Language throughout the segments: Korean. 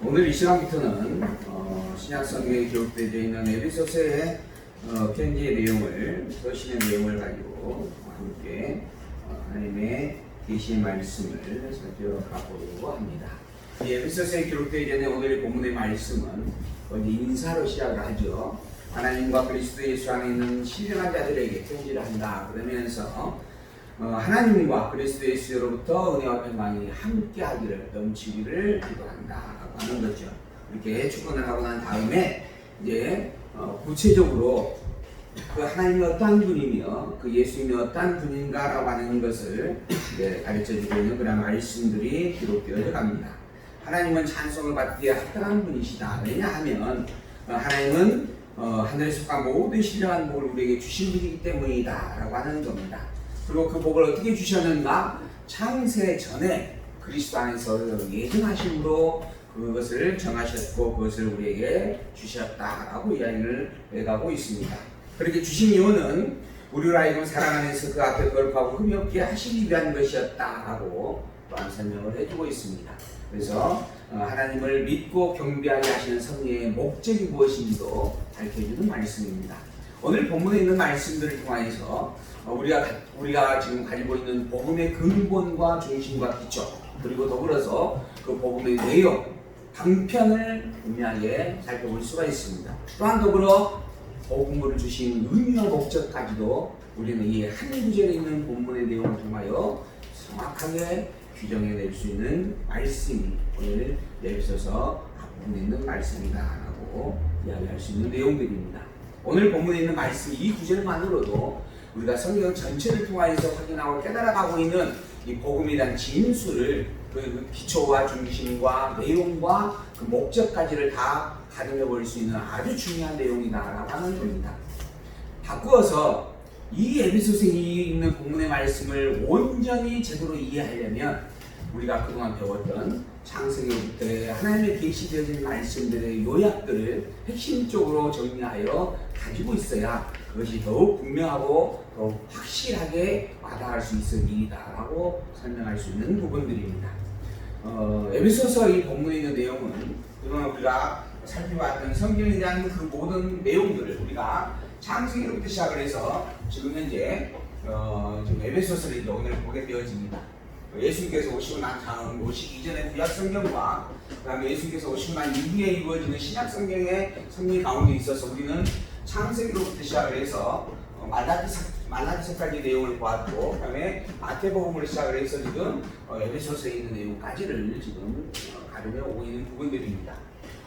오늘 이 시간부터는 신약성경에 기록되어 있는 에베소서의 편지의 내용을, 서신의 내용을 가지고 함께 하나님의 계시의 말씀을 살펴보려고 합니다. 이 에베소서에 기록되어 있는 오늘의 본문의 말씀은 인사로 시작을 하죠. 하나님과 그리스도 예수 안에 있는 신령한 자들에게 편지를 한다 그러면서 하나님과 그리스도 예수로부터 은혜와 평강이 함께 하기를 넘치기를 기도한다 하는 거죠. 이렇게 축원을 하고 난 다음에 이제 구체적으로 그 하나님이 어떠한 분이며 그 예수님이 어떠한 분인가라고 하는 것을 가르쳐주고 있는 그런 말씀들이 기록되어 갑니다. 하나님은 찬송을 받기에 합당한 분이시다. 왜냐하면 하나님은 하늘에 속한 모든 신령한 복을 우리에게 주신 분이기 때문이다 라고 하는 겁니다. 그리고 그 복을 어떻게 주셨는가? 창세 전에 그리스도 안에서 예정하심으로 그것을 정하셨고 그것을 우리에게 주셨다라고 이야기를 해가고 있습니다. 그렇게 주신 이유는 우리로 하여금 사랑 안에서 그 앞에 거룩하고 흠이 없게 하시기 위한 것이었다라고 또한 설명을 해주고 있습니다. 그래서 하나님을 믿고 경배하게 하시는 성령의 목적이 무엇인지도 밝혀주는 말씀입니다. 오늘 본문에 있는 말씀들을 통해서 우리가 지금 가지고 있는 복음의 근본과 중심과 기초, 그리고 더불어서 그 복음의 내용, 방편을 분명하게 살펴볼 수가 있습니다. 또한 더불어 복음을 주신 의미와 목적까지도 우리는 이 한 구절에 있는 본문의 내용을 통하여 정확하게 규정해낼 수 있는 말씀이 오늘 에베소서 앞부분에 있는 말씀이다라고 이야기할 수 있는 내용들입니다. 오늘 본문에 있는 말씀 이 구절만으로도 우리가 성경 전체를 통해서 확인하고 깨달아가고 있는 이 복음에 대한 진수를 그 기초와 중심과 내용과 그 목적까지를 다 가늠해 볼 수 있는 아주 중요한 내용이다라고 하는 겁니다. 바꾸어서 이 에베소서에 있는 본문의 말씀을 온전히 제대로 이해하려면 우리가 그동안 배웠던 창세기부터 하나님의 계시되어진 말씀들의 요약들을 핵심적으로 정리하여 가지고 있어야 그것이 더욱 분명하고 더욱 확실하게 와닿을 수 있을 일이다라고 설명할 수 있는 부분들입니다. 에베소서 이 본문에 있는 내용은 그동안 우리가 살펴봤던 성경에 대한 그 모든 내용들을 우리가 창세기로부터 시작을 해서 지금 현재 지금 에베소서를 이제 오늘 보게 되어집니다. 예수님께서 오시기 이전의 구약 성경과 그다음에 예수님께서 오시고 난 이후에 이루어지는 신약 성경의 성경 가운데 있어서 우리는 창세기로부터 시작을 해서 말라기서까지 내용을 보았고 그다음에 마태복음으로 시작을 해서 지금 에베소서에 있는 내용까지를 지금 가르며 오고 있는 부분들입니다.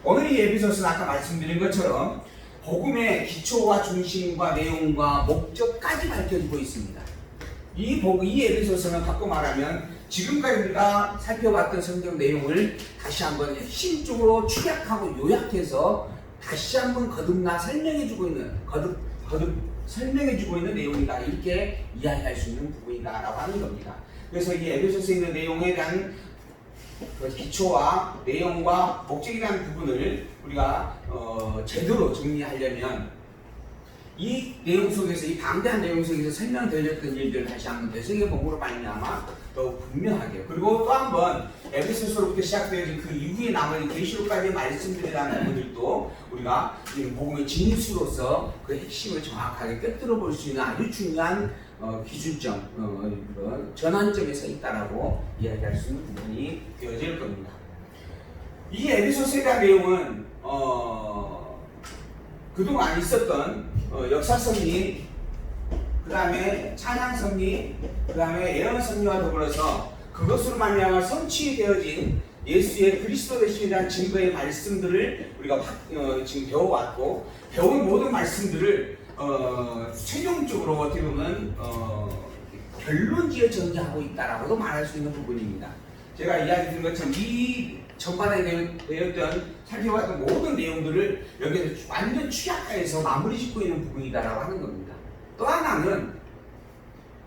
오늘 이 에베소서는 아까 말씀드린 것처럼 복음의 기초와 중심과 내용과 목적까지 밝혀지고 있습니다. 이 에베소서는 바꿔 말하면 지금까지 우리가 살펴봤던 성경 내용을 다시 한번 핵심적으로 축약하고 요약해서 다시 한번 거듭나 설명해주고 있는 설명해주고 있는 내용이다 이렇게 이야기할 수 있는 부분이다라고 하는 겁니다. 그래서 이 에베소서에 있는 내용에 대한 그 기초와 내용과 목적에 대한 부분을 우리가 제대로 정리하려면 이 내용 속에서 이 방대한 내용 속에서 설명되어졌던 일들을 다시 한번 되새겨봄으로 말미암아 더욱 분명하게 그리고 또 한번 에베소서로부터 시작되어진 그 이후에 남은 계시록까지의 말씀들이라는 부분들도 우리가 복음의 진수로서 그 핵심을 정확하게 꿰뚫어 볼 수 있는 아주 중요한 기준점, 전환점에 서 있다라고 이야기할 수 있는 부분이 되어질 겁니다. 이 에베소서에 대한 내용은 그동안 있었던 역사 섭리, 그 다음에 찬양 섭리, 그 다음에 예언 섭리와 더불어서 그것으로 말미암아 성취되어진 예수의 그리스도 되심에 대한 증거의 말씀들을 우리가 지금 배워왔고 배운 모든 말씀들을 최종적으로 어떻게 보면 결론지어 정리하고 있다라고도 말할 수 있는 부분입니다. 제가 이야기 드린 것처럼 이 전반에 되었던 살펴봤던 모든 내용들을 여기에서 완전 축약해서 마무리 짓고 있는 부분이다라고 하는 겁니다. 또 하나는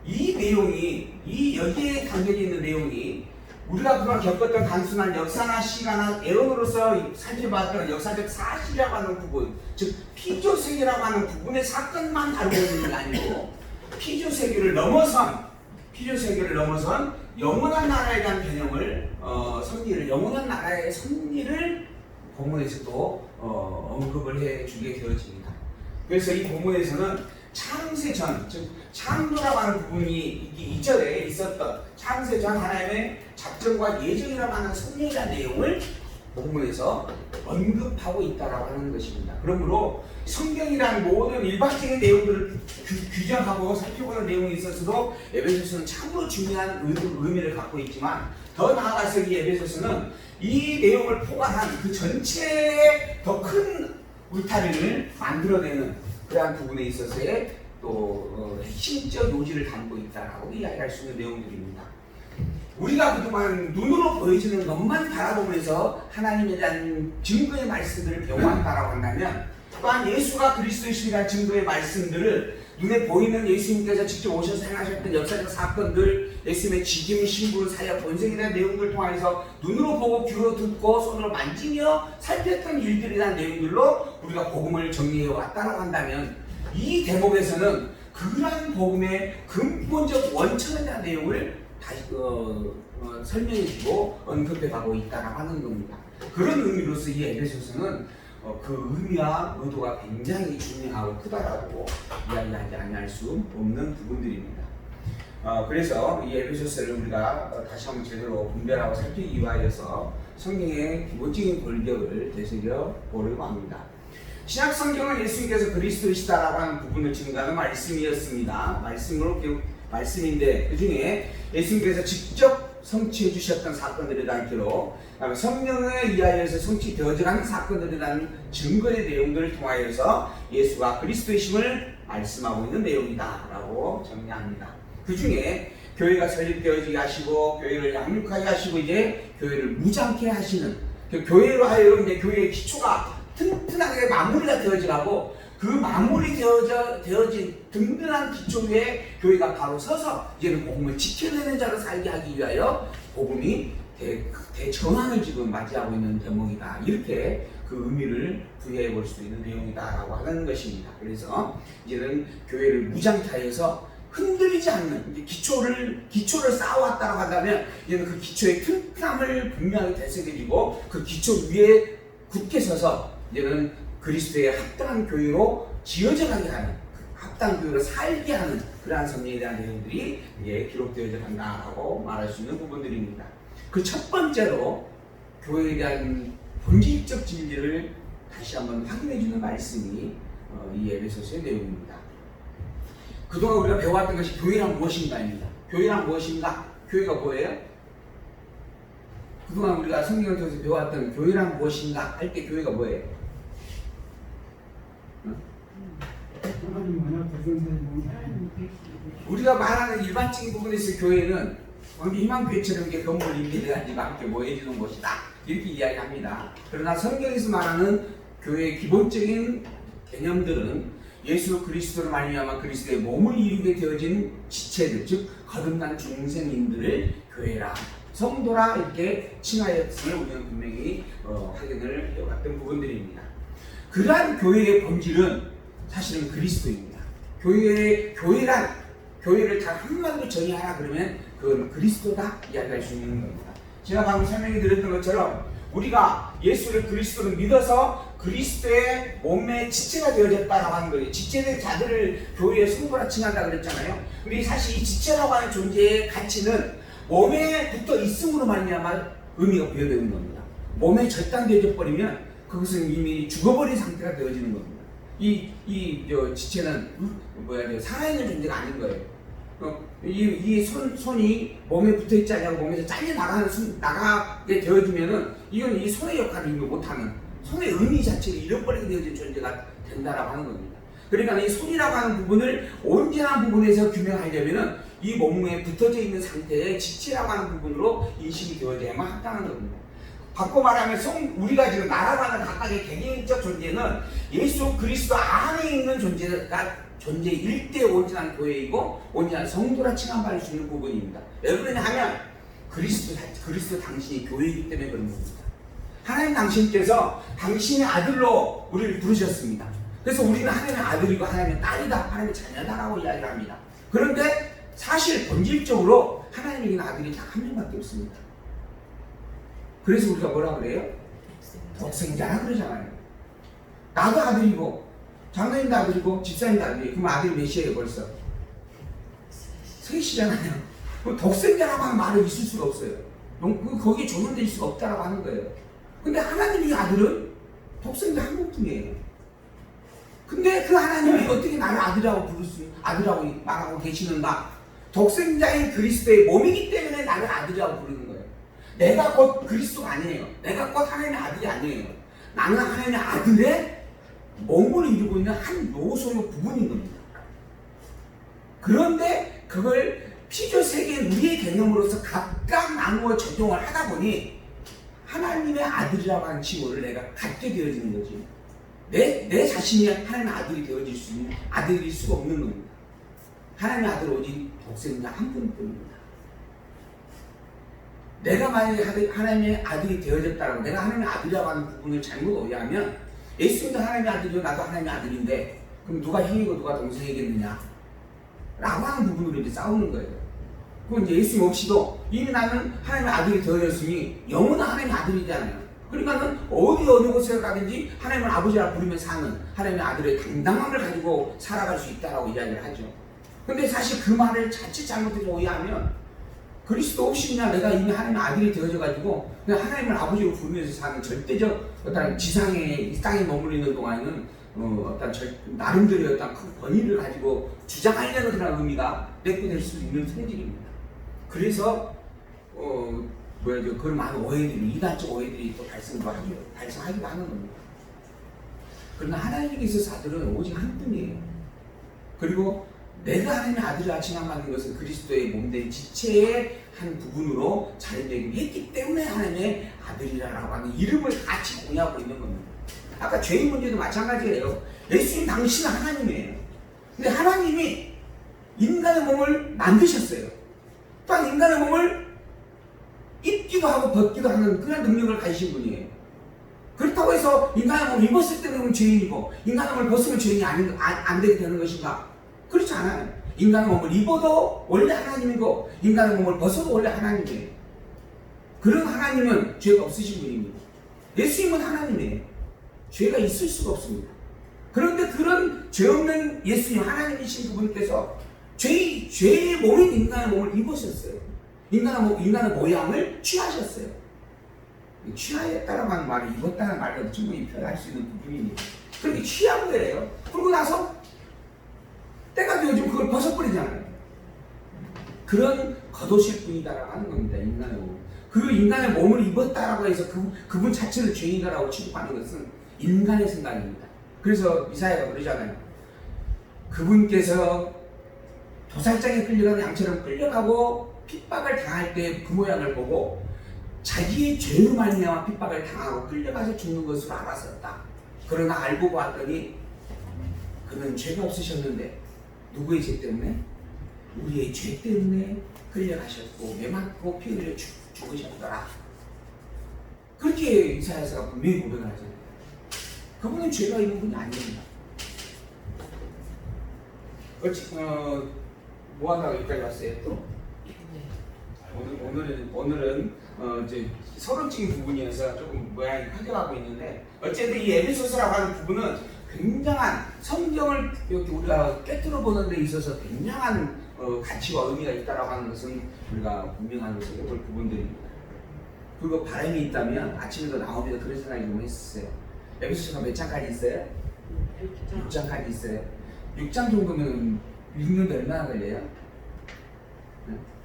이 내용이 여기에 담겨져 있는 내용이 우리가 그동안 겪었던 단순한 역사나 시가나 예언으로서 살펴봤던 역사적 사실이라고 하는 부분, 즉 피조세계라고 하는 부분의 사건만 다루고 있는 게 아니고 피조세계를 넘어선 영원한 나라에 대한 개념을 영원한 나라의 섭리를 본문에서도 언급을 해주게 되어집니다. 그래서 이 본문에서는 창세전, 즉 창조라고 하는 부분이 2절에 있었던 창세전 하나님의 작정과 예정이라고 하는 성령이라는 내용을 본문에서 언급하고 있다라고 하는 것입니다. 그러므로 성경이란 모든 일반적인 내용들을 규정하고 살펴보는 내용에 있어서도 에베소서는 참으로 중요한 의미를 갖고 있지만, 더 나아가서 이 에베소서는 이 내용을 포괄한 그 전체의 더 큰 울타리를 만들어내는 그러한 부분에 있어서의 또 핵심적 요지를 담고 있다라고 이야기할 수 있는 내용들입니다. 우리가 그동안 눈으로 보여지는 것만 바라보면서 하나님에 대한 증거의 말씀들을 배워왔다라고 한다면, 또한 예수가 그리스도이시라는 증거의 말씀들을 눈에 보이는 예수님께서 직접 오셔서 행하셨던 역사적 사건들, 예수님의 지kim, 신분, 사역, 본성에 대한 내용들을 통해서 눈으로 보고 귀로 듣고 손으로 만지며 살폈던 일들에 대한 내용들로 우리가 복음을 정리해 왔다라고 한다면, 이 대목에서는 그러한 복음의 근본적 원천에 대한 내용을 다시 설명해주고 언급해가고 있다라고 하는 겁니다. 그런 의미로서 이 에베소서는 그 의미와 의도가 굉장히 중요하고 크다라고 이야기하지 아니할 수 없는 부분들입니다. 그래서 이 에베소서를 우리가 다시 한번 제대로 분별하고 살피기 위하여서 성경의 기본적인 권력을 되새겨 보려고 합니다. 신약 성경은 예수님께서 그리스도이시다라고 하는 부분을 증거하는 말씀이었습니다. 말씀인데 그 중에 예수님께서 직접 성취해 주셨던 사건들에 대한 기록, 성령에 의하여서 성취되어져가는 사건들에 대한 증거의 내용들을 통하여서 예수가 그리스도이심을 말씀하고 있는 내용이다라고 정리합니다. 그 중에 교회가 설립되어지게 하시고 교회를 양육하게 하시고 이제 교회를 무장케 하시는, 교회로 하여금 이제 교회의 기초가 튼튼하게 마무리가 되어지라고, 그 마무리 되어진 든든한 기초 위에 교회가 바로 서서 이제는 복음을 지켜내는 자로 살게 하기 위하여 복음이 대전환을 지금 맞이하고 있는 대목이다, 이렇게 그 의미를 부여해 볼 수 있는 내용이다라고 하는 것입니다. 그래서 이제는 교회를 무장케해서 흔들리지 않는 기초를 쌓아왔다고 한다면, 이제는 그 기초의 튼튼함을 분명히 되새겨지고 그 기초 위에 굳게 서서 이제는 그리스도의 합당한 교회로 지어져 가게 하는, 합당한 교회로 살게 하는 그러한 성령에 대한 내용들이 이제 기록되어져 간다라고 말할 수 있는 부분들입니다. 그 첫 번째로 교회에 대한 본질적 진리를 다시 한번 확인해 주는 말씀이 이 에베소서의 내용입니다. 그동안 우리가 배워왔던 것이 교회란 무엇인가입니다. 교회란 무엇인가? 교회가 뭐예요? 그동안 우리가 성경을 통해서 배워왔던 교회란 무엇인가 할 때 교회가 뭐예요? 우리가 말하는 일반적인 부분에서 교회는 희망교회처럼 이렇게 건물 임대자가 함께 모여지는 곳이다, 이렇게 이야기합니다. 그러나 성경에서 말하는 교회의 기본적인 개념들은 예수 그리스도로 말미암아 그리스도의 몸을 이루게 되어진 지체들, 즉 거듭난 중생인들을 교회라, 성도라 이렇게 칭하였음을 우리는 분명히 확인을 해왔던 부분들입니다. 그러한 교회의 본질은 사실은 그리스도입니다. 교회를 다 한마디로 정의하라 그러면 그건 그리스도다 이야기할 수 있는 겁니다. 제가 방금 설명해 드렸던 것처럼 우리가 예수를 그리스도를 믿어서 그리스도의 몸의 지체가 되어졌다라고 하는 거예요. 지체된 자들을 교회의 성도라 칭한다 그랬잖아요. 근데 사실 이 지체라고 하는 존재의 가치는 몸에 붙어 있음으로 말미암아 의미가 부여되는 겁니다. 몸에 절단되어져 버리면 그것은 이미 죽어버린 상태가 되어지는 겁니다. 이 지체는 살아있는 존재가 아닌 거예요. 이 손이 몸에 붙어 있지 않냐고 몸에서 잘려 나가게 되어지면은 이건 이 손의 역할을 못하는, 손의 의미 자체를 잃어버리게 되어진 존재가 된다라고 하는 겁니다. 그러니까 이 손이라고 하는 부분을 온전한 부분에서 규명하려면은 이 몸에 붙어져 있는 상태의 지체라고 하는 부분으로 인식이 되어져야만 합당한 겁니다. 바꿔 말하면 우리가 지금 날아가는 각각의 개개인적 존재는 예수 그리스도 안에 있는 존재일 때 온전한 교회이고 온전한 성도라 칭함받을 수 있는 부분입니다. 왜 그러냐 하면 그리스도 당신이 교회이기 때문에 그런 겁니다. 하나님 당신께서 당신의 아들로 우리를 부르셨습니다. 그래서 우리는 하나님의 아들이고 하나님의 딸이다, 하나님의 자녀다라고 이야기를 합니다. 그런데 사실 본질적으로 하나님의 아들이 딱 한 명밖에 없습니다. 그래서 우리가 뭐라 그래요? 독생자라 그러잖아요. 나도 아들이고 장로님도 아들이고 집사님도 아들이고 그럼 아들이 몇이에요 벌써? 셋이잖아요. 그럼 독생자라고 하는 말이 있을 수가 없어요. 거기에 조정될 수가 없다라고 하는 거예요. 근데 하나님의 아들은 독생자 한 분뿐이에요. 근데 그 하나님이 어떻게 나를 아들이라고 말하고 계시는가? 독생자인 그리스도의 몸이기 때문에 나를 아들이라고 부르는 거예요. 내가 곧 그리스도가 아니에요. 내가 곧 하나님의 아들이 아니에요. 나는 하나님의 아들의 몸을 이루고 있는 한 요소요 부분인 겁니다. 그런데 그걸 피조세계인 우리의 개념으로서 각각 나누어 적용을 하다 보니 하나님의 아들이라고 하는 칭호를 내가 갖게 되어지는 거지. 내 자신이 하나님의 아들이 되어질 수 있는 아들일 수가 없는 겁니다. 하나님의 아들은 오직 독생자 한 분뿐입니다. 내가 만약에 하나님의 아들이 되어졌다고 내가 하나님의 아들이라고 하는 부분을 잘못 오해하면 예수님도 하나님의 아들이고 나도 하나님의 아들인데 그럼 누가 형이고 누가 동생이겠느냐 라고 하는 부분으로 이제 싸우는 거예요. 그건 이제 예수님 없이도 이미 나는 하나님의 아들이 되어졌으니 영원한 하나님의 아들이잖아요. 그러니까는 어느 곳에 가든지 하나님을 아버지라 부르며 사는 하나님의 아들의 당당함을 가지고 살아갈 수 있다라고 이야기를 하죠. 근데 사실 그 말을 자칫 잘못해서 오해하면 그리스도 없이 그냥 내가 이미 하나님의 아들이 되어져가지고 그냥 하나님을 아버지로 부르면서 사는 절대적 어떤 지상에 이 땅에 머무르는 동안에는 어떤 나름대로의 어떤 큰 권위를 가지고 주장하려는 그런 의미가 내포될 수 있는 성질입니다. 그래서 그런 많은 오해들이 이단적 오해들이 또 발생하기도 하는 겁니다. 그러나 하나님께서 아들은 오직 한 분이에요. 그리고 내가 하나님의 아들을 칭함하는 것은 그리스도의 몸된 지체의 한 부분으로 자리매김했기 때문에 하나님의 아들이라고 하는 이름을 같이 공유하고 있는 겁니다. 아까 죄인 문제도 마찬가지예요. 예수님 당신은 하나님이에요. 근데 하나님이 인간의 몸을 만드셨어요. 또한 인간의 몸을 입기도 하고 벗기도 하는 그런 능력을 가지신 분이에요. 그렇다고 해서 인간의 몸을 입었을 때는 죄인이고 인간의 몸을 벗으면 죄인이 안 되게 되는 것인가? 그렇지 않아요. 인간의 몸을 입어도 원래 하나님이고 인간의 몸을 벗어도 원래 하나님이에요. 그런 하나님은 죄가 없으신 분입니다. 예수님은 하나님이에요. 죄가 있을 수가 없습니다. 그런데 그런 죄 없는 예수님 하나님이신 그분께서 죄의 몸인 인간의 몸을 입으셨어요. 인간의 모양을 취하셨어요. 취하였다라고 하는 말이 입었다는 말로 충분히 표현할 수 있는 부분입니다. 그렇게 취한 거예요. 그러고 나서 때가 되어지면 그걸 벗어버리잖아요. 그런 겉옷일 뿐이다라고 하는 겁니다. 인간의 몸. 그 인간의 몸을 입었다라고 해서 그분 자체를 죄인이다라고 취급하는 것은 인간의 생각입니다. 그래서 이사야가 그러잖아요. 그분께서 도살장에 끌려가는 양처럼 끌려가고 핍박을 당할 때 그 모양을 보고 자기의 죄로 말미암아 핍박을 당하고 끌려가서 죽는 것으로 알았었다. 그러나 알고 보았더니 그는 죄가 없으셨는데 누구의 죄 때문에? 우리의 죄 때문에 끌려가셨고 매맞고 피 흘려 죽으셨더라. 그렇게 이사야서가 분명히 고백을 하잖아요. 그분은 죄가 있는 분이 아닙니다. 뭐 하다가 여기까지 왔어요 또? 오늘은 이제 서론적인 부분이어서 조금 모양이 파괴하고 있는데 어쨌든 이 에베소서라고 하는 부분은 굉장한 성경을 우리가 꿰뚫어 보는 데 있어서 굉장한 가치와 의미가 있다라고 하는 것은 우리가 분명한 것을 볼 부분들입니다. 그리고 바람이 있다면 아침에도 나오면서 그런 생각이 좀 했었어요. 에베소서가 몇 장까지 있어요? 6장까지 있어요. 6장 정도면 읽는데 얼마나 걸려요?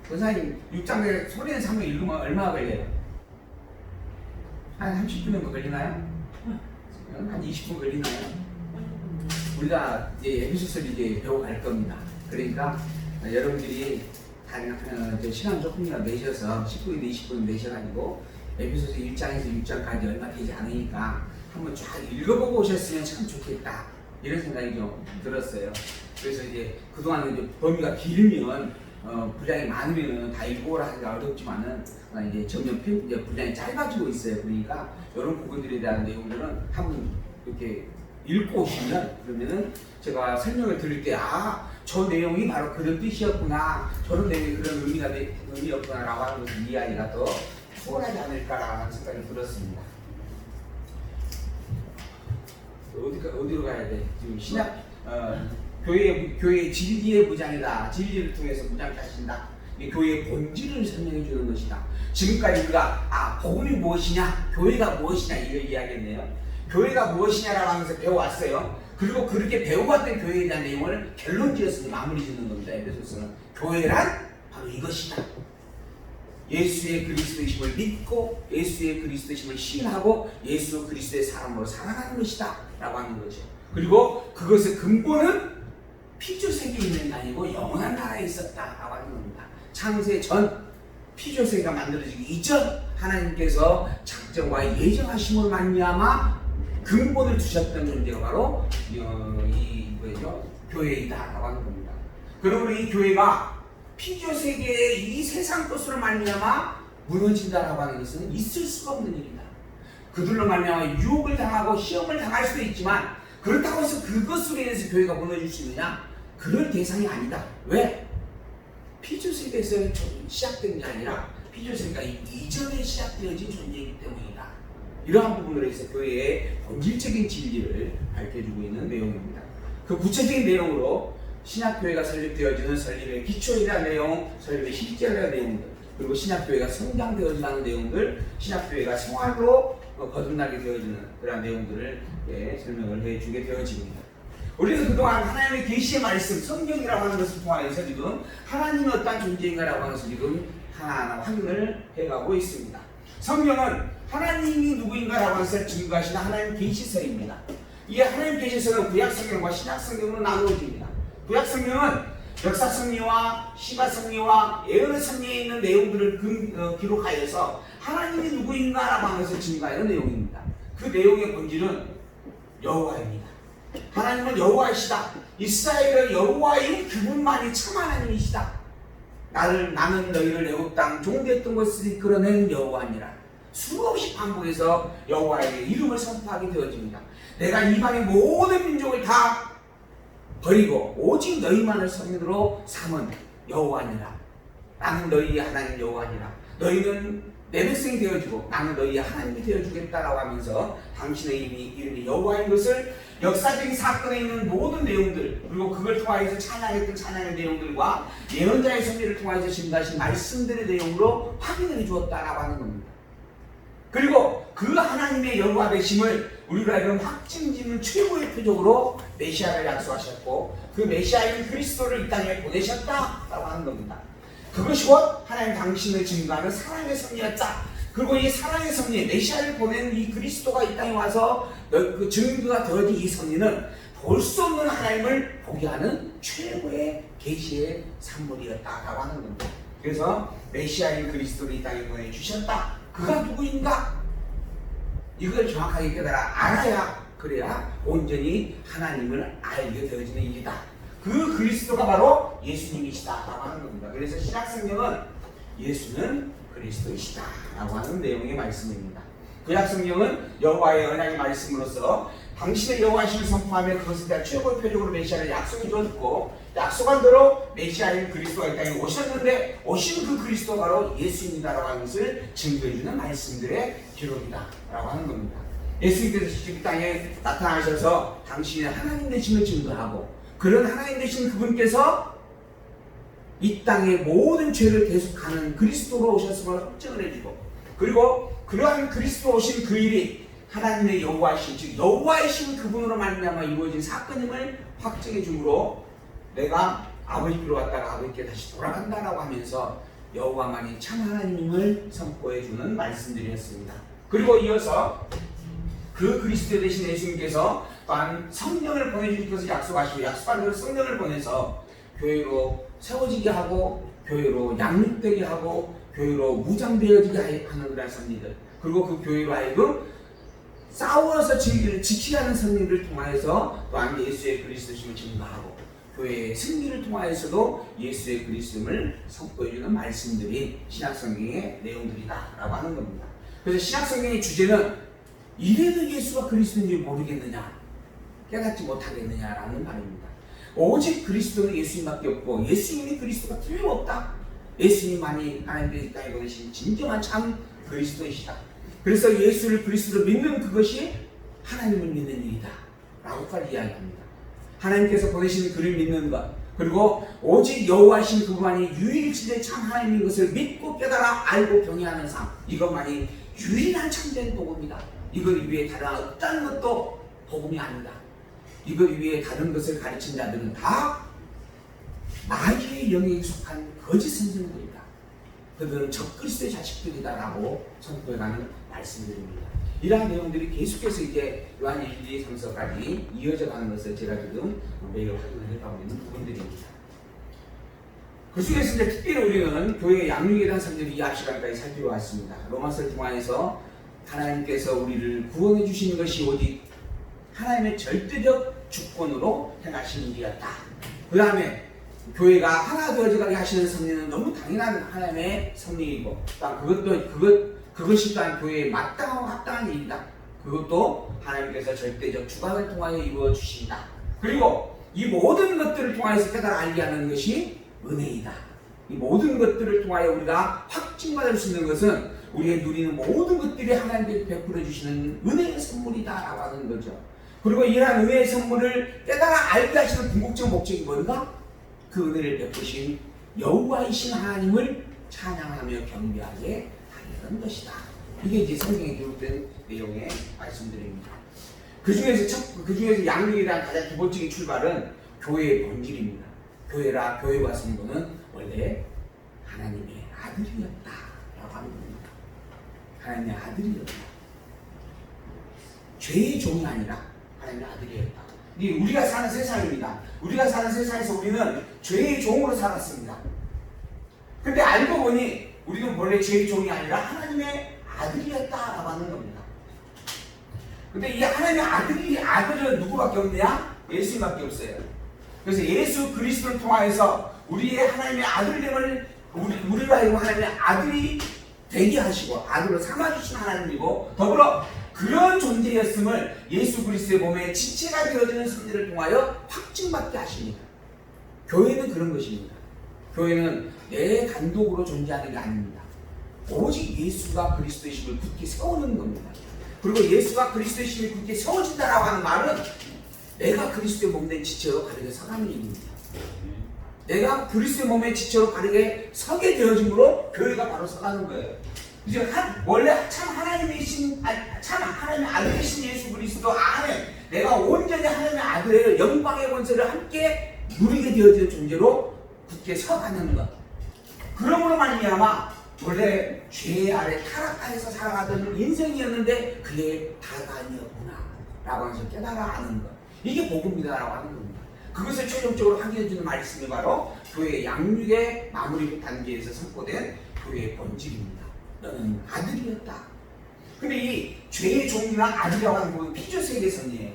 권사님 6장에 소리는 상을 읽으면 얼마나 걸려요? 한 30분 정도 걸리나요? 한 20분 걸리나요? 우리가 이제 에베소서를 이제 배워갈 겁니다. 그러니까 여러분들이 시간 조금이라도 내셔서 10분이나 20분 내셔가지고 에베소서 1장에서 6장까지 얼마 되지 않으니까 한번 쫙 읽어보고 오셨으면 참 좋겠다 이런 생각이 좀 들었어요. 그래서 이제 그동안 이제 범위가 길면 분량이 많으면 다 읽어오라 하기가 어렵지만은 이제 점점 이제 분량이 짧아지고 있어요. 그러니까 이런 부분들에 대한 내용들은 한번 이렇게 읽고 오시면 그러면은 제가 설명을 드릴 때 저 내용이 바로 그런 뜻이었구나, 저런 내용이 그런 의미였구나라고 하는 것을 이해하기가 더 수월하지 않을까라는 생각이 들었습니다. 어디로 가야 돼? 지금 신약 교회의 진리의 무장이다. 진리를 통해서 무장케 하신다. 이 교회의 본질을 설명해 주는 것이다. 지금까지 우리가 복음이 무엇이냐, 교회가 무엇이냐 이걸 이야기했네요. 교회가 무엇이냐라고 하면서 배워왔어요. 그리고 그렇게 배워왔던 교회에 대한 내용을 결론지어서 마무리 짓는 겁니다. 에베소서는 교회란 바로 이것이다. 예수의 그리스도이심을 믿고 예수의 그리스도이심을 시인하고 예수 그리스도의 사람으로 살아가는 것이다 라고 하는 거죠. 그리고 그것의 근본은 피조세계에 있는 게 아니고 영원한 나라에 있었다라고 하는 겁니다. 창세 전 피조세계가 만들어지기 이전 하나님께서 작정과 예정하심으로 말미암아 근본을 두셨던 존재가 바로 교회이다라고 하는 겁니다. 그러므로 이 교회가 피조세계의 이 세상 것으로 말미암아 무너진다라고 하는 것은 있을 수가 없는 일이다. 그들로 말미암아 유혹을 당하고 시험을 당할 수도 있지만 그렇다고 해서 그것으로 인해서 교회가 무너질 수 있느냐? 그럴 대상이 아니다. 왜? 피조세계에서 시작된 게 아니라 피조세계가 이전에 시작되어진 존재이기 때문이다. 이러한 부분으로 해서 교회의 본질적인 진리를 밝혀주고 있는 내용입니다. 그 구체적인 내용으로 신약교회가 설립되어지는 설립의 기초이라는 내용, 설립의 실제라는 내용들, 그리고 신약교회가 성장되어지는 내용들, 신약교회가 생활로 거듭나게 되어지는 그런 내용들을 설명을 해주게 되어집니다. 우리는 그동안 하나님의 계시의 말씀, 성경이라고 하는 것을 통해서 지금 하나님은 어떤 존재인가라고 하는 것을 지금 하나하나 확인을 해가고 있습니다. 성경은 하나님이 누구인가라고 하는 것을 증거하시는 하나님 계시서입니다. 이 하나님 계시서는 구약성경과 신약성경으로 나누어집니다. 구약성경은 역사성리와 시가성리와 예언의 성리에 있는 내용들을 기록하여서 하나님이 누구인가라고 하는 것을 증거하는 내용입니다. 그 내용의 본질은 여호와입니다. 하나님은 여호와이시다. 이스라엘의 여호와인 그분만이 참 하나님이시다. 나는 너희를 애굽 땅 종되었던 것을 이끌어낸 여호와니라. 수없이 반복해서 여호와의 이름을 선포하게 되어집니다. 내가 이방의 모든 민족을 다 버리고 오직 너희만을 성민으로 삼은 여호와니라. 나는 너희의 하나님 여호와니라. 너희는 내 백성이 되어주고 나는 너희의 하나님이 되어주겠다라고 하면서 당신의 이름이 여호와인 것을 역사적인 사건에 있는 모든 내용들, 그리고 그걸 통하여서 찬양했던 찬양의 내용들과 예언자의 섭리를 통하여서 증가하신 말씀들의 내용으로 확인을 해주었다라고 하는 겁니다. 그리고 그 하나님의 여호와 되심을 우리가 이런 확증짓는 최고의 표적으로 메시아를 약속하셨고 그 메시아인 그리스도를 이 땅에 보내셨다라고 하는 겁니다. 그것이 곧 하나님 당신을 증거하는 사랑의 섭리였다. 그리고 이 사랑의 섭리, 메시아를 보낸 이 그리스도가 이 땅에 와서 그 증거가 되어진 이 섭리는 볼 수 없는 하나님을 보게 하는 최고의 계시의 산물이었다라고 하는 겁니다. 그래서 메시아인 그리스도를 이 땅에 보내주셨다. 그가 누구인가? 이걸 정확하게 알아야 그래야 온전히 하나님을 알게 되어지는 일이다. 그 그리스도가 바로 예수님이시다라고 하는 겁니다. 그래서 신약성경은 예수는 그리스도이시다라고 하는 내용의 말씀입니다. 구약성경은 여호와의 언약의 말씀으로서 당신의 여호와심을 선포하며 그것에 대한 최고의 표적으로 메시아를 약속해 주었고 약속한 대로 메시아인 그리스도가 이 땅에 오셨는데 오신 그 그리스도가 바로 예수님이다라고 하는 것을 증거해 주는 말씀들의 기록이다라고 하는 겁니다. 예수님께서 이 땅에 나타나셔서 당신의 하나님 되심을 증거하고 그런 하나님 되신 그분께서 이 땅의 모든 죄를 계속하는 그리스도로 오셨음을 확증을 해주고 그리고 그러한 그리스도 오신 그 일이 하나님의 여호와이신 즉 여호와이신 그분으로 말미암아 이루어진 사건임을 확증해 주므로 내가 아버지께로 왔다가 아버지께 다시 돌아간다라고 하면서 여호와만이 참 하나님임을 선포해 주는 말씀들이었습니다. 그리고 이어서 그 그리스도 되신 예수님께서 또한 성령을 보내주실 것을 약속하시고 약속한 대로 성령을 보내서 교회로 세워지게 하고 교회로 양육되게 하고 교회로 무장되어지게 하는 그런 섭리들 그리고 그 교회로 하여금 싸워서 지키게 하는 섭리를 통하여서 또한 예수의 그리스도심을 증거하고 교회의 승리를 통하여서도 예수의 그리스도를 선포해주는 말씀들이 신약성경의 내용들이다라고 하는 겁니다. 그래서 신약성경의 주제는 이래도 예수가 그리스도인지 모르겠느냐 깨닫지 못하겠느냐라는 말입니다. 오직 그리스도는 예수님밖에 없고 예수님이 그리스도가 틀림없다. 예수님만이 하나님께서 이 땅에 보내신 진정한 참 그리스도이시다. 그래서 예수를 그리스도로 믿는 그것이 하나님을 믿는 일이다. 라고까지 이야기합니다. 하나님께서 보내신 그를 믿는 것, 그리고 오직 여호와신 그분만이 유일신의 참 하나님인 것을 믿고 깨달아 알고 경외하는 삶, 이것만이 유일한 참된 복음이다. 이것 위에 다른 어떤 것도 복음이 아니다. 이것 위에 다른 것을 가르친 자들은 다 마귀의 영역에 속한 거짓 선생들이다. 그들은 적그리스도의 자식들이다라고 선포해가는 말씀드립니다. 이러한 내용들이 계속해서 이제 요한 1, 2, 3서까지 이어져 가는 것을 제가 지금 매일 확인을 해가고 있는 부분들입니다. 그 중에서 이제 특별히 우리는 교회의 양육에 대한 설명을 이 앞 시간까지 살펴보았습니다. 로마서를 통해서 하나님께서 우리를 구원해 주시는 것이 오직 하나님의 절대적 주권으로 행하신 일이었다. 그 다음에 교회가 하나 되어져가게 하시는 섭리는 너무 당연한 하나님의 섭리이고, 그것이 또한 교회에 마땅하고 합당한 일이다. 그것도 하나님께서 절대적 주관을 통하여 이루어 주신다. 그리고 이 모든 것들을 통하여서 깨달아 알게 하는 것이 은혜이다. 이 모든 것들을 통하여 우리가 확증받을 수 있는 것은 우리의 누리는 모든 것들이 하나님께서 베풀어 주시는 은혜의 선물이다 라고 하는 거죠. 그리고 이러한 은혜의 선물을 깨달아 알게 하시는 궁극적 목적이 뭔가? 그 은혜를 베푸신 여호와이신 하나님을 찬양하며 경배하게 하려는 것이다. 이게 이제 성경에 기록된 내용의 말씀드립니다. 그 중에서 양육에 대한 가장 기본적인 출발은 교회의 본질입니다. 교회와 성도는 원래 하나님의 아들이었다라고 하는 겁니다. 하나님의 아들이었다. 죄의 종이 아니라 하나님의 아들이었다. 우리가 사는 세상입니다. 우리가 사는 세상에서 우리는 죄의 종으로 살았습니다. 근데 알고 보니 우리는 원래 죄의 종이 아니라 하나님의 아들이었다라고 하는 겁니다. 근데 이 하나님의 아들은 누구밖에 없냐? 예수님밖에 없어요. 그래서 예수 그리스도를 통하여서 우리의 하나님의 아들됨을 우리로 하여금 하나님의 아들이 되게 하시고 아들로 삼아주신 하나님이고, 더불어 그런 존재였음을 예수 그리스도의 몸에 지체가 되어지는 섭리를 통하여 확증받게 하십니다. 교회는 그런 것입니다. 교회는 내 단독으로 존재하는 게 아닙니다. 오직 예수가 그리스도의 힘을 굳게 세우는 겁니다. 그리고 예수가 그리스도의 힘이 굳게 세워진다라고 하는 말은 내가 그리스도의 몸된 지체로 바르게 서가는 일입니다. 내가 그리스도의 몸의 지체로 바르게 서게 되어짐으로 교회가 바로 서가는 거예요. 이제 원래 참 하나님의 아들이신 예수 그리스도 안에 내가 온전히 하나님의 아들의 영광의 권세를 함께 누리게 되어지는 존재로 굳게 서가는 것. 그러므로 말미암아 원래 죄 아래 타락 아래서 살아가던 인생이었는데 그게 다가 아니었구나 라고 하면서 깨달아 아는 것. 이게 복음이다 라고 하는 겁니다. 그것을 최종적으로 확인해주는 말씀이 바로 교회의 양육의 마무리 단계에서 선포된 교회의 본질입니다. 너는 아들이었다. 근데 이 죄의 종이나 아들이라고 하는 것은 피조세계 선이에요.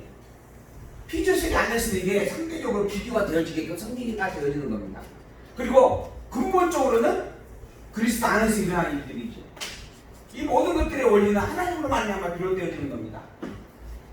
피조세계 안에서 이게 상대적으로 비교가 되어지게끔 성기가 되어지는 겁니다. 그리고 근본적으로는 그리스도 안에서 일어나는 일들이죠. 이 모든 것들의 원리는 하나님으로 말미암아 비롯되어지는 겁니다.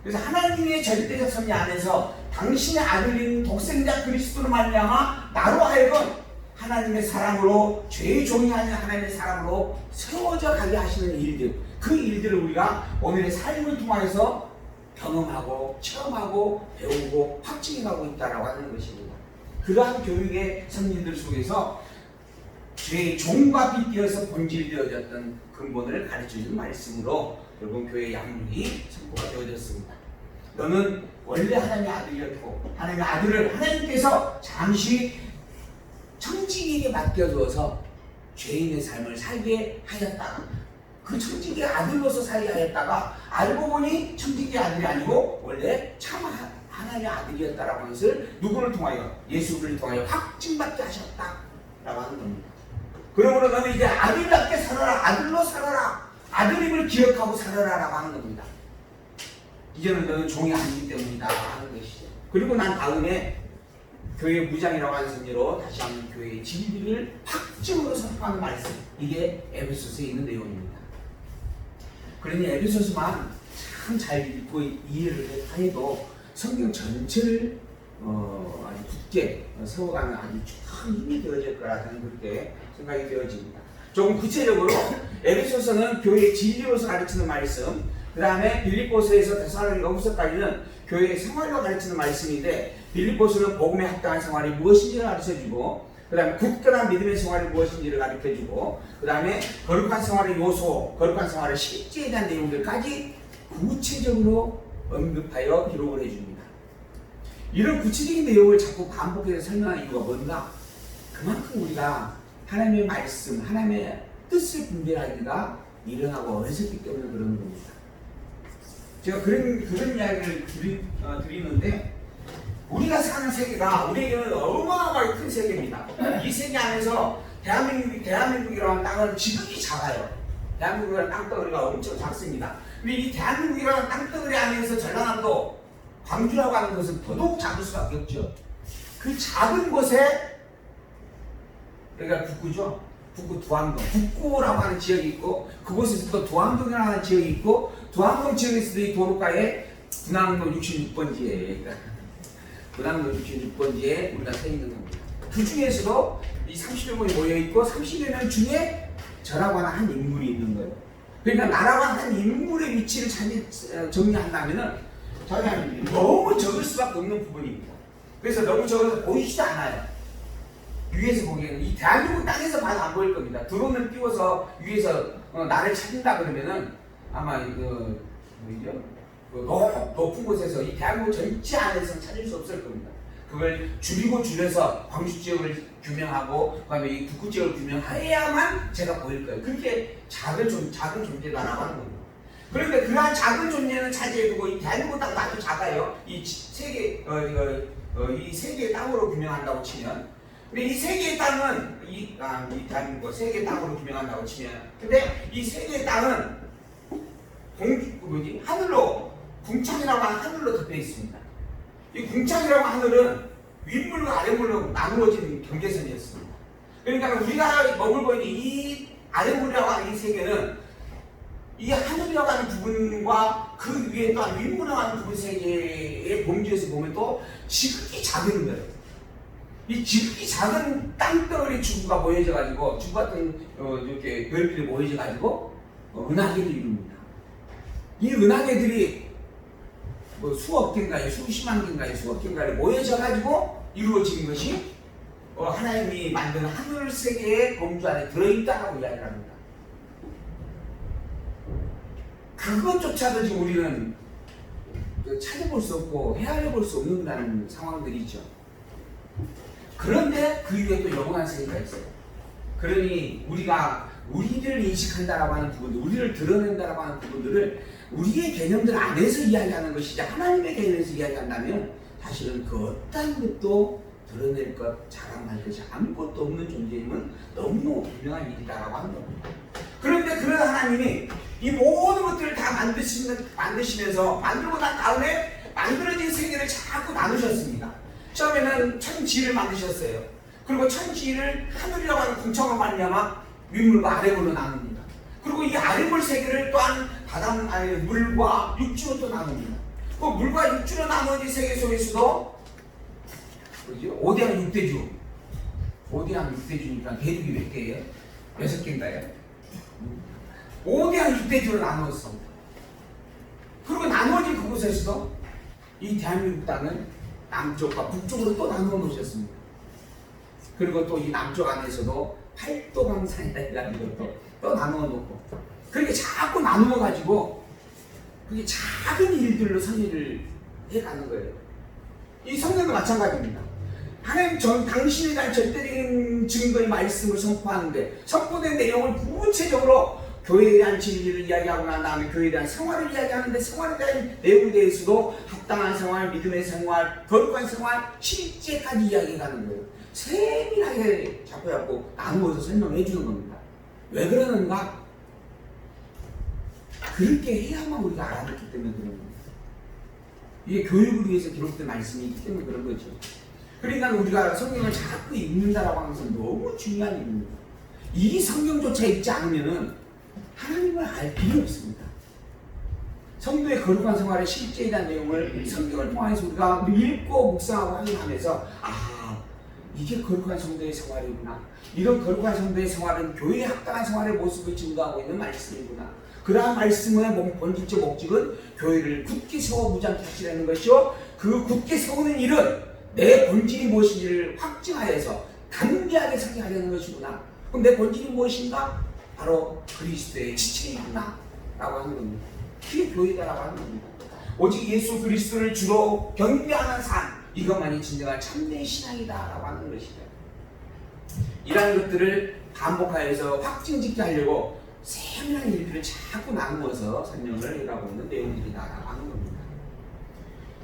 그래서 하나님의 절대적 섭리 안에서 당신의 아들인 독생자 그리스도로 말미암아 나로 하여금 하나님의 사람으로, 죄의 종이 아닌 하나님의 사람으로 세워져 가게 하시는 일들, 그 일들을 우리가 오늘의 삶을 통해서 경험하고 체험하고 배우고 확증해가고 있다라고 하는 것입니다. 그러한 교육의 섭리들 속에서 죄의 종과 빗대어서 본질이 되어졌던 근본을 가르쳐주는 말씀으로 여러분 교회의 양육이 선포가 되어졌습니다. 너는 원래 하나님의 아들이었고 하나님의 아들을 하나님께서 잠시 청지기에게 맡겨두어서 죄인의 삶을 살게 하였다가 그 청지기의 아들로서 살게 하였다가 알고 보니 청지기의 아들이 아니고 원래 참 하나님의 아들이었다라고 하는 것을 누구를 통하여? 예수를 통하여 확증받게 하셨다라고 하는 겁니다. 그러므로 너는 이제 아들답게 살아라, 아들로 살아라, 아들임을 기억하고 살아라라고 하는 겁니다. 이제는 너는 종이 아니기 때문이다 하는 것이죠. 그리고 난 다음에 교회 무장이라고 하는 섭리로 다시 한번 교회의 진리를 확증으로 선포하는 말씀, 이게 에베소서에 있는 내용입니다. 그러니 에베소서만 참 잘 읽고 이해를 해도 성경 전체를 아주 굳게 세워가는 아주 큰 힘이 되어질 거라는 그렇게 생각이 되어집니다. 조금 구체적으로 에베소서는 교회의 진리로서 가르치는 말씀, 그 다음에 빌립보서에서 데살로니가후서까지는 교회의 생활로 가르치는 말씀인데, 빌립보서는 복음에 합당한 생활이 무엇인지를 가르쳐주고, 그 다음에 굳건한 믿음의 생활이 무엇인지를 가르쳐주고, 그 다음에 거룩한 생활의 요소, 거룩한 생활의 실제에 대한 내용들까지 구체적으로 언급하여 기록을 해줍니다. 이런 구체적인 내용을 자꾸 반복해서 설명하는 이유가 뭔가? 그만큼 우리가 하나님의 말씀, 하나님의 뜻을 분별하기가 일어나고 어리석기 때문에 그러는 겁니다. 제가 그런 이야기를 드리는데, 우리가 사는 세계가 우리에게는 어마어마하게 큰 세계입니다. 이 세계 안에서 대한민국이라는 땅은 지극히 작아요. 대한민국이라는 땅덩어리가 엄청 작습니다. 근데 이 대한민국이라는 땅덩어리 안에서 전라남도, 광주라고 하는 것은 더더욱 작을 수밖에 없죠. 그 작은 곳에, 여기가 북구죠. 북구 두암동, 북구라고 하는 지역이 있고, 그곳에서 또 두암동이라고 하는 지역이 있고, 두암동 지역에서도 이 도로가에 군항로 66번지에, 군항로 66번지에 우리가 서 있는 겁니다. 그 중에서도 이 30여 명이 모여있고, 30여 명 중에 저라고 하는 한 인물이 있는 거예요. 그러니까 나라고 하는 한 인물의 위치를 정리한다면은, 저는 너무 적을 수밖에 없는 부분입니다. 그래서 너무 적어서 보이지도 않아요. 위에서 보기에는 이 대한민국 땅에서 봐도 안 보일 겁니다. 드론을 띄워서 위에서 나를 찾는다 그러면은 아마 높은 곳에서 이 대한민국 전체 안에서는 찾을 수 없을 겁니다. 그걸 줄여서 광주 지역을 규명하고 그다음에 이 북구 지역을 규명해야만 제가 보일 거예요. 그렇게 작은 존재다라고 하는 겁니다. 그런데 그러한 작은 존재는 차지해두고 이 대한민국 땅도 아주 작아요. 이 세계 이 세계의 땅으로 규명한다고 치면. 근데 이 세 개의 땅은 이 대한민국 세 개의 땅으로 규명한다고 치면, 근데 이 세 개의 땅은 하늘로, 궁창이라고 하는 하늘로 덮여 있습니다. 이 궁창이라고 하는 하늘은 윗물과 아랫물로 나누어진 경계선이었습니다. 그러니까 우리가 머물고 있는 이 아랫물이라고 하는 이 세계는 이 하늘이라고 하는 부분과 그 위에 또한 윗물이라고 하는 부분 세계의 범주에서 보면 또 지극히 작은 거예요. 이 지극히 작은 땅덩어리 지구가 모여져가지고, 지구 같은 이렇게 별들이 모여져가지고 은하계를 이룹니다. 이 은하계들이 수억 개인가요, 수십만 개인가요, 수억 개인가요 모여져가지고 이루어진 것이 하나님이 만든 하늘 세계의 범주 안에 들어있다라고 이야기를 합니다. 그것조차도 지금 우리는 찾아볼 수 없고 헤아려 볼 수 없는다는 상황들이 있죠. 그런데 그 위에 또 영원한 세계가 있어요. 그러니 우리가 우리를 인식한다라고 하는 부분들, 우리를 드러낸다라고 하는 부분들을 우리의 개념들 안에서 이야기하는 것이지 하나님의 개념에서 이야기한다면 사실은 그 어떤 것도 드러낼 것, 자랑할 것이 아무것도 없는 존재임은 너무너무 분명한 일이다라고 하는 겁니다. 그런데 그런 하나님이 이 모든 것들을 다 만드시면서 만들고 난 다음에 만들어진 세계를 자꾸 나누셨습니다. 처음에는 천지를 만드셨어요. 그리고 천지를 하늘이라고 하는 궁창으로 말미암아 윗물과 아랫물로 나눕니다. 그리고 이 아랫물 세계를 또한 물과 육지로 또 나눕니다. 그 물과 육지로 나누어진 세계 속에서도 5대양 6대주, 5대양 6대주니까 대륙이 몇 개예요? 6개인가요? 5대양 6대주로 나누었습니다. 그리고 나누어진 그곳에서도 이 대한민국 땅은 남쪽과 북쪽으로 또 나누어 놓으셨습니다. 그리고 또 이 남쪽 안에서도 팔도강산이라는 것도 또 나누어 놓고, 그렇게 자꾸 나누어 가지고 그게 작은 일들로 선의를 해가는 거예요. 이 성경도 마찬가지입니다. 하나님 당신에 대한 절대적인 증거의 말씀을 선포하는데 선포된 내용을 구체적으로 교회에 대한 진리를 이야기하고 난 다음에 교회에 대한 생활을 이야기하는데 생활에 대한 내용에 대해서도 합당한 생활, 믿음의 생활, 거룩한 생활, 실제까지 이야기해가는 거예요. 세밀하게 잡혀갖고 나누어서 설명해 주는 겁니다. 왜 그러는가? 그렇게 해야만 우리가 알아듣기 때문에 그런 겁니다. 이게 교육을 위해서 기록된 말씀이 있기 때문에 그런 거죠. 그러니까 우리가 성경을 자꾸 읽는다라고 하는 것은 너무 중요한 일입니다. 이 성경조차 읽지 않으면은 하나님을 알 필요 없습니다. 성도의 거룩한 생활의 실제에 대한 내용을 성경을 통해서 우리가 읽고 묵상하고 확인하면서 이게 거룩한 성도의 생활이구나. 이런 거룩한 성도의 생활은 교회의 합당한 생활의 모습을 증거하고 있는 말씀이구나. 그러한 말씀의 본질적 목적은 교회를 굳게 세워 무장케 하시라는 것이요, 그 굳게 세우는 일은 내 본질이 무엇인지를 확증하여서 담대하게 서게 하려는 것이구나. 그럼 내 본질이 무엇인가? 바로 그리스도의 지체이구나 라고 하는 겁니다. 그게 교회다라고 하는 겁니다. 오직 예수 그리스도를 주로 경배하는 삶, 이것만이 진정한 참된 신앙이다 라고 하는 것이죠. 이러한 것들을 반복하여서 확증짓게 하려고 세밀한 일들을 자꾸 나누어서 설명을 해가고 있는 내용들이다 라고 하는 겁니다.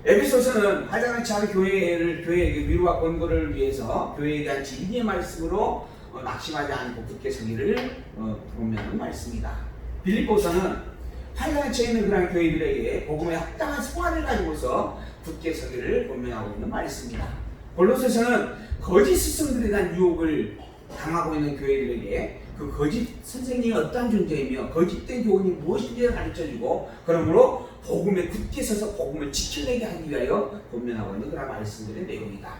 에베소서는 활장한 차의 교회의 위로와 권고를 위해서 교회에 대한 진리의 말씀으로 낙심하지 않고 굳게 서기를 권면하는 말씀이다. 빌립보서는 환란에 처해 있는 그런 교회들에게 복음의 합당한 소원을 가지고서 굳게 서기를 권면하고 있는 말씀이다. 골로새서는 거짓 스승들에 대한 유혹을 당하고 있는 교회들에게 그 거짓 선생님이 어떠한 존재이며 거짓된 교훈이 무엇인지를 가르쳐주고, 그러므로 복음에 굳게 서서 복음을 지켜내게 하기 위하여 권면하고 있는 그런 말씀들의 내용이다.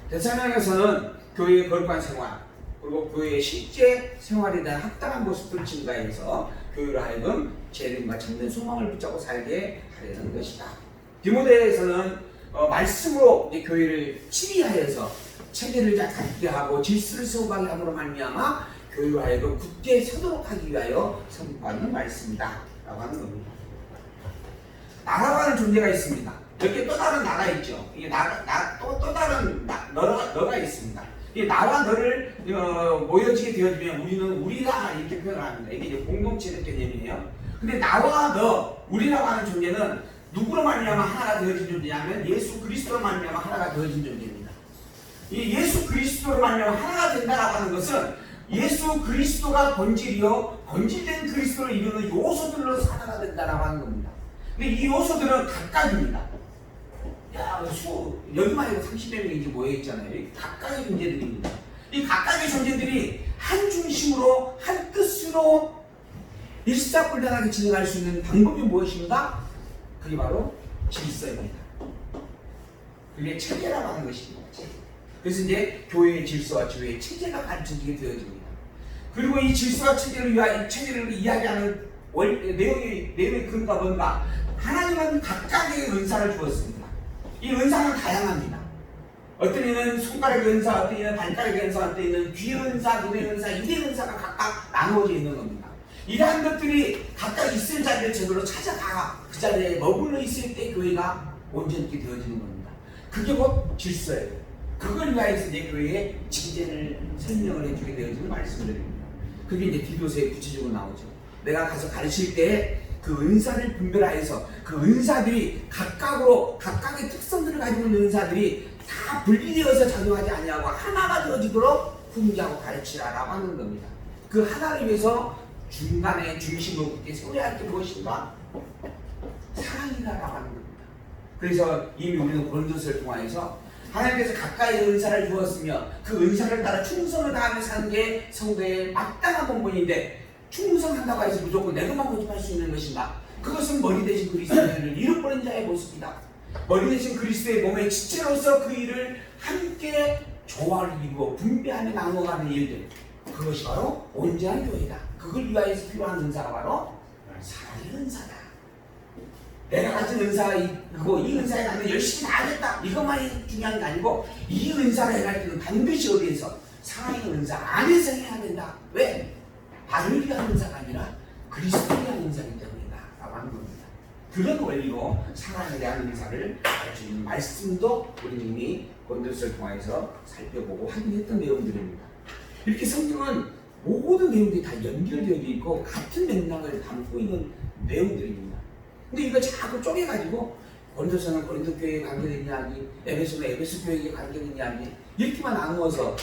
데살로니가서는 교회의 거룩한 생활, 그리고 교회의 실제 생활에 대한 합당한 모습들을 증가해서 교회로 하여금 재림과 참된 소망을 붙잡고 살게 하려는 것이다. 디모데에서는 말씀으로 이제 교회를 치리하여서 체계를 잘 갖게 하고 질서를 세워가게 함으로 말미암아 교회로 하여금 굳게 서도록 하기 위하여 선포하는 말씀이다 라고 하는 겁니다. 나라고 하는 존재가 있습니다. 여기에 또 다른 나가 있죠. 이게 또 다른 너가 있습니다. 이 나와 너를 모여지게 되어지면 우리는 우리가 이렇게 표현을 합니다. 이게 이제 공동체적 개념이에요. 근데 나와 너, 우리라고 하는 존재는 누구로 말미암아 하나가 되어진 존재냐면 예수 그리스도로 말미암아 하나가 되어진 존재입니다. 이 예수 그리스도로 말미암아 하나가 된다라고 하는 것은 예수 그리스도가 본질이요, 본질된 그리스도를 이루는 요소들로서 하나가 된다라고 하는 겁니다. 근데 이 요소들은 각각입니다. 여기만 해도 30여 명이 이제 모여있잖아요. 각각의 존재들입니다. 이 각각의 존재들이 한 중심으로, 한 뜻으로 일사불란하게 진행할 수 있는 방법이 무엇인가? 그게 바로 질서입니다. 그게 체계라고 하는 것입니다. 그래서 이제 교회의 질서와 교회의 체계가 가르쳐지게 되어집니다. 그리고 이 질서와 체계를 이야기하는 내용의 근거가 뭔가? 하나님은 각각의 은사를 주었습니다. 이 은사는 다양합니다. 어떤 이는 손가락의 은사, 어떤 이는 발가락의 은사, 어떤 이는 귀의 은사, 눈의 은사, 입의 은사가 각각 나누어져 있는 겁니다. 이러한 것들이 각각 있을 자리를 제대로 찾아가 그 자리에 머물러 있을 때 교회가 온전히 되어지는 겁니다. 그게 곧 질서예요. 그걸 위하여서 이제 교회의 진제를 설명을 해주게 되어지는 말씀들입니다. 그게 이제 디도서에 구체적으로 나오죠. 내가 가서 가르칠 때 그 은사를 분별하여서 그 은사들이 각각의 특성들을 가지고 있는 은사들이 다 분리되어서 작용하지 아니하고 하나가 되어지도록 훈계하고 가르치라라고 하는 겁니다. 그 하나를 위해서 중간에 중심을 굳게 세워야 할 게 무엇인가? 사랑이라고 하는 겁니다. 그래서 이미 우리는 고린도서를 통하여서 하나님께서 각각의 은사를 주었으며 그 은사를 따라 충성을 다하며 사는 게 성도의 마땅한 본분인데, 충성한다고 해서 무조건 내 것만 고집할 수 있는 것인가? 그것은 머리 대신 그리스도의 일을 잃어버린 자의 모습이다. 머리 대신 그리스도의 몸의 지체로서 그 일을 함께 조화를 이루어 분배하며 나누어가는 일들, 그것이 바로 온전한 교회다. 그걸 위하여서 필요한 은사가 바로 사랑의 은사다. 내가 가진 은사가 이거, 이 은사에 나는 열심히 다 하겠다, 이것만이 중요한 게 아니고 이 은사가 행할 때는 반드시 어디에서? 사랑의 은사 안에서 해야 된다. 왜? 나를 위한 은사가 아니라 그리스도를 위한 은사이기 때문이다 라고 하는 겁니다. 그런 원리로 사랑에 대한 은사를 가르치는 말씀도 우리 이미 고린도서를 통해서 살펴보고 확인했던 내용들입니다. 이렇게 성경은 모든 내용들이 다 연결되어 있고 같은 맥락을 담고 있는 내용들입니다. 근데 이걸 자꾸 쪼개가지고 고린도서는 고린도 교회에 관계된 이야기, 에베소는 에베소 교회에 관계된 이야기, 이렇게만 나누어서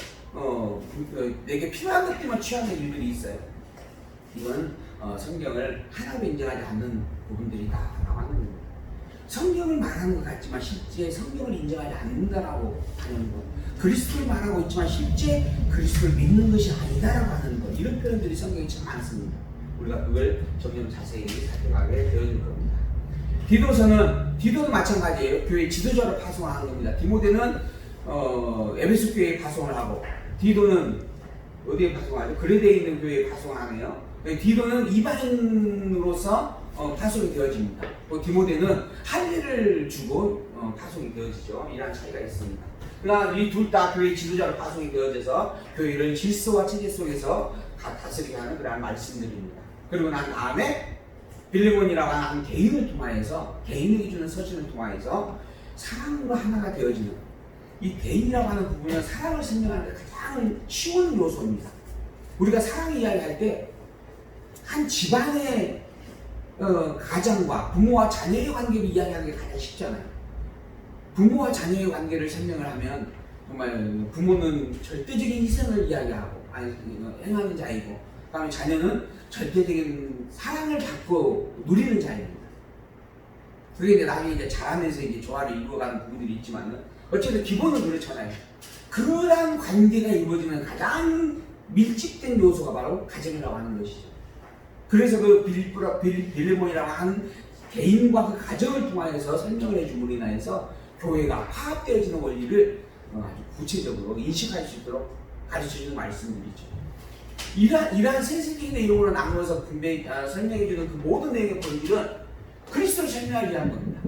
내게 필요한 것들만 취하는 일들이 있어요. 이건 성경을 하나로 인정하지 않는 부분들이다 라고 하는 겁니다. 성경을 말하는 것 같지만 실제 성경을 인정하지 않는다라고 하는 것, 그리스도를 말하고 있지만 실제 그리스도를 믿는 것이 아니다라고 하는 것, 이런 표현들이 성경에 참 많습니다. 우리가 그걸 점점 자세히 살펴가게 되어질 겁니다. 디도도 마찬가지예요. 교회 지도자로 파송하는 겁니다. 디모데는 에베소 교회에 파송을 하고, 디도는 어디에 파송하죠? 그레데에 있는 교회에 파송하네요. 디도는 이방인으로서 파송이 되어집니다. 디모데는 할 일을 주고 파송이 되어지죠. 이런 차이가 있습니다. 그러나 이 둘 다 교회 지도자로 파송이 되어져서 교회를 질서와 체계 속에서 다스리게 하는 그런 말씀들입니다. 그리고 난 다음에 빌레몬이라고 하는 한 개인을 통하여서, 개인에게 주는 서신을 통하여서 사랑으로 하나가 되어지는, 이 개인이라고 하는 부분은 사랑을 설명하는 데 가장 쉬운 요소입니다. 우리가 사랑 이야기할 때 한 집안의 가장과 부모와 자녀의 관계를 이야기하는 게 가장 쉽잖아요. 부모와 자녀의 관계를 설명을 하면 정말 부모는 절대적인 희생을 이야기하고 행하는 자이고, 그 다음에 자녀는 절대적인 사랑을 받고 누리는 자입니다. 그게 이제 나중에 이제 자라면서 이제 조화를 이루어가는 부분들이 있지만은 어쨌든 기본은 그렇잖아요. 그러한 관계가 이루어지는 가장 밀집된 요소가 바로 가정이라고 하는 것이죠. 그래서 그 빌레몬이라고 하는 개인과 그 가정을 통하여서 설명을 해줌으로 인하여서 교회가 화합되어지는 원리를 아주 구체적으로 인식할 수 있도록 가르쳐주는 말씀들이죠. 이러한 세세적인 내용으로 나누어서 설명해주는 그 모든 내용의 본질은 그리스도를 설명하기 위한 겁니다.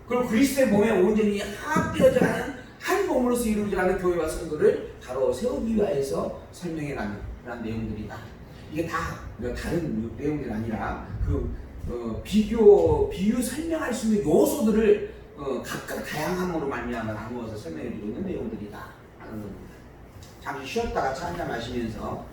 그리고 그리스도의 몸에 온전히 화합되어져 가는 한 몸으로서 이루어져가는 교회와 성도를 바로 세우기 위하여서 설명해가는 그런 내용들이다. 이게 다 다른 내용들이 아니라 비유 설명할 수 있는 요소들을 각각 다양함으로 말미암아 나누어서 설명해주고 있는 내용들이다 하는 겁니다. 잠시 쉬었다가 차 한잔 마시면서